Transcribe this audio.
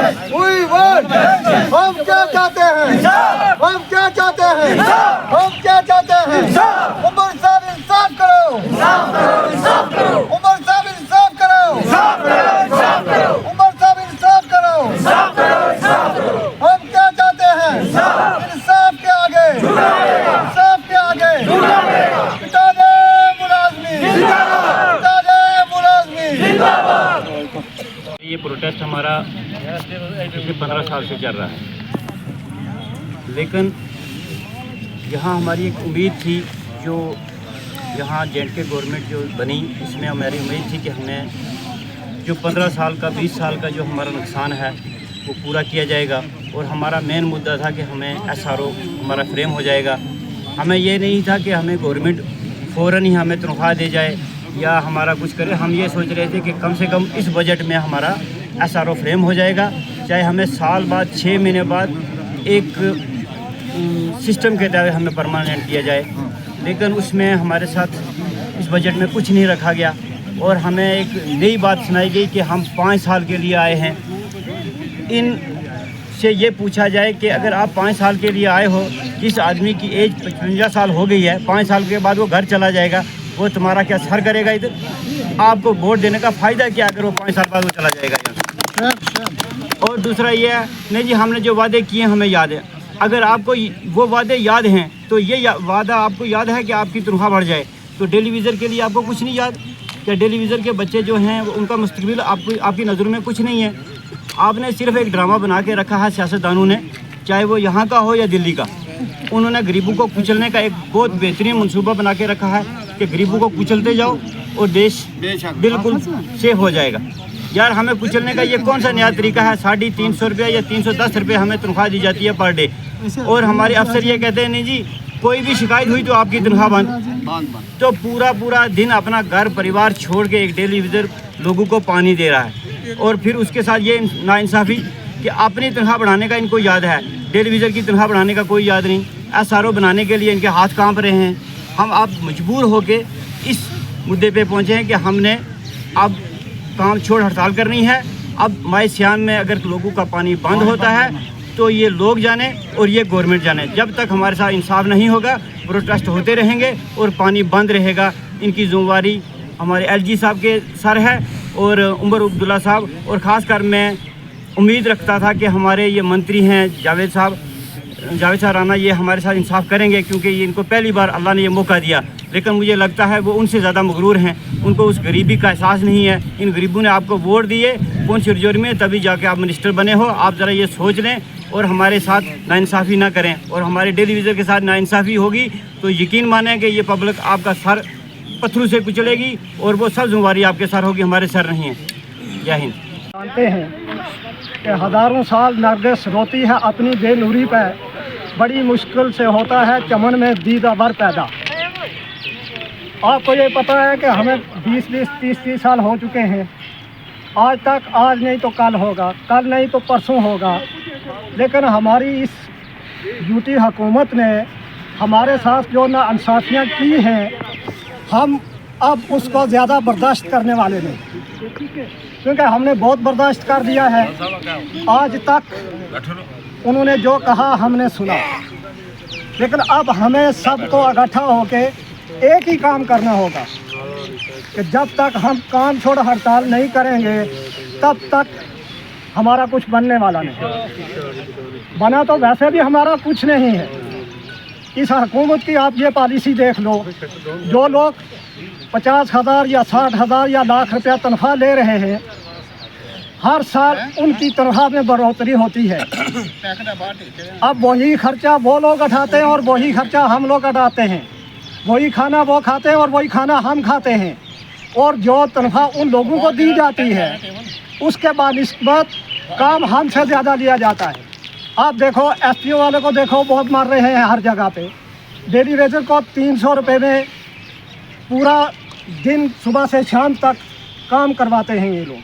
हम क्या चाहते हैं? हम क्या चाहते हैं? हम क्या चाहते हैं? उमर साहब इंसाफ करो, उमर साहब इंसाफ करो, उमर साहब इंसाफ करो। हम क्या चाहते हैं? इंसाफ के आगे, इंसाफ के आगे पिता दे मुलाजमी, पिता दे मुलाजमी। ये प्रोटेस्ट हमारा पिछले 15 साल से चल रहा है, लेकिन यहाँ हमारी एक उम्मीद थी, जो यहाँ J&K गवर्नमेंट जो बनी, इसमें हमारी उम्मीद थी कि हमें जो 15 साल का 20 साल का जो हमारा नुकसान है वो पूरा किया जाएगा। और हमारा मेन मुद्दा था कि हमें SRO हमारा फ्रेम हो जाएगा। हमें ये नहीं था कि हमें गवर्नमेंट फ़ौरन ही हमें तनख्वाह दे जाए या हमारा कुछ करे। हम ये सोच रहे थे कि कम से कम इस बजट में हमारा SRO फ्रेम हो जाएगा, चाहे हमें साल बाद 6 महीने बाद एक सिस्टम के तहत हमें परमानेंट किया जाए। लेकिन उसमें हमारे साथ इस बजट में कुछ नहीं रखा गया और हमें एक नई बात सुनाई गई कि हम 5 साल के लिए आए हैं। इन से ये पूछा जाए कि अगर आप 5 साल के लिए आए हो, जिस आदमी की एज 55 साल हो गई है, 5 साल के बाद वो घर चला जाएगा, वो तुम्हारा क्या सर करेगा इधर? आपको वोट देने का फ़ायदा क्या अगर वो 5 साल बाद वो चला जाएगा यहाँ? और दूसरा ये है, नहीं जी हमने जो वादे किए हमें याद है। अगर आपको वो वादे याद हैं तो ये वादा आपको याद है कि आपकी तनख्वाह बढ़ जाए, तो टेलीविज़न के लिए आपको कुछ नहीं याद? क्या टेलीविज़न के बच्चे जो हैं उनका मुस्तकबिल आपकी नज़रों में कुछ नहीं है? आपने सिर्फ एक ड्रामा बना के रखा है सियासतदानों ने, चाहे वो यहाँ का हो या दिल्ली का। उन्होंने गरीबों को कुचलने का एक बहुत बेहतरीन मंसूबा बना के रखा है कि गरीबों को कुचलते जाओ और देश बिल्कुल सेफ हो जाएगा। यार हमें कुचलने का ये कौन सा नया तरीका है? 350 रुपये या 310 रुपये हमें तनख्वाह दी जाती है पर डे, और हमारे अफसर ये कहते हैं नहीं जी कोई भी शिकायत हुई तो आपकी तनख्वाह बंद। तो पूरा दिन अपना घर परिवार छोड़ के एक टेलीविज़न लोगों को पानी दे रहा है, और फिर उसके साथ ये नाइंसाफ़ी कि अपनी तनख्वाह बढ़ाने का इनको याद है, टेलीविज़न की तनख्वाह बढ़ाने का कोई याद नहीं। SRO बनाने के लिए इनके हाथ कांप रहे हैं। हम अब मजबूर होके इस मुद्दे पे पहुँचे हैं कि हमने अब काम छोड़ हड़ताल करनी है। अब माय सियान में अगर लोगों का पानी बंद होता है तो ये लोग जाने और ये गवर्नमेंट जाने, जब तक हमारे साथ इंसाफ नहीं होगा प्रोटेस्ट होते रहेंगे और पानी बंद रहेगा। इनकी जिम्मेवारी हमारे LG साहब के सर है और उमर अब्दुल्ला साहब, और ख़ासकर मैं उम्मीद रखता था कि हमारे ये मंत्री हैं जावेद साहब राना, ये हमारे साथ इंसाफ करेंगे, क्योंकि ये इनको पहली बार अल्लाह ने ये मौका दिया। लेकिन मुझे लगता है वो उनसे ज़्यादा मगरूर हैं, उनको उस गरीबी का एहसास नहीं है। इन गरीबों ने आपको वोट दिए कौन सी रजौरी में, तभी जाके आप मिनिस्टर बने हो। आप ज़रा ये सोच लें और हमारे साथ नाइंसाफ़ी ना करें, और हमारे टेलीविज़न के साथ नाइंसाफ़ी होगी तो यकीन मानें कि ये पब्लिक आपका सर पत्थरों से कुचलेगी और वो सब जिम्मेवारी आपके सर होगी, हमारे सर नहीं है। जय हिंद। जानते हैं कि हज़ारों साल नरगिस रोती है अपनी बेनूरी पर, बड़ी मुश्किल से होता है चमन में दीदावर पैदा। आपको ये पता है कि हमें 20-20, 30-30 साल हो चुके हैं। आज तक, आज नहीं तो कल होगा, कल नहीं तो परसों होगा, लेकिन हमारी इस यूटी हुकूमत ने हमारे साथ जो नाइंसाफ़ियाँ की हैं, हम अब उसको ज़्यादा बर्दाश्त करने वाले नहीं, क्योंकि हमने बहुत बर्दाश्त कर दिया है। आज तक उन्होंने जो कहा हमने सुना, लेकिन अब हमें सबको इकट्ठा होके एक ही काम करना होगा कि जब तक हम काम छोड़ हड़ताल नहीं करेंगे तब तक हमारा कुछ बनने वाला नहीं। बना तो वैसे भी हमारा कुछ नहीं है। इस हुकूमत की आप ये पॉलिसी देख लो, जो लोग 50,000 या 60,000 या लाख रुपया तनख्वाह ले रहे हैं, हर साल उनकी तनख्वाह में बढ़ोतरी होती है। अब वही खर्चा वो लोग उठाते हैं और वही खर्चा हम लोग उठाते हैं, वही खाना वो खाते हैं और वही खाना हम खाते हैं, और जो तनख्वाह उन लोगों को दी जाती है उसके बानिस्बत काम हमसे ज़्यादा लिया जाता है। आप देखो SPO वाले को देखो, बहुत मार रहे हैं हर जगह पे। डेली वेजर को 300 रुपये में पूरा दिन सुबह से शाम तक काम करवाते हैं ये लोग।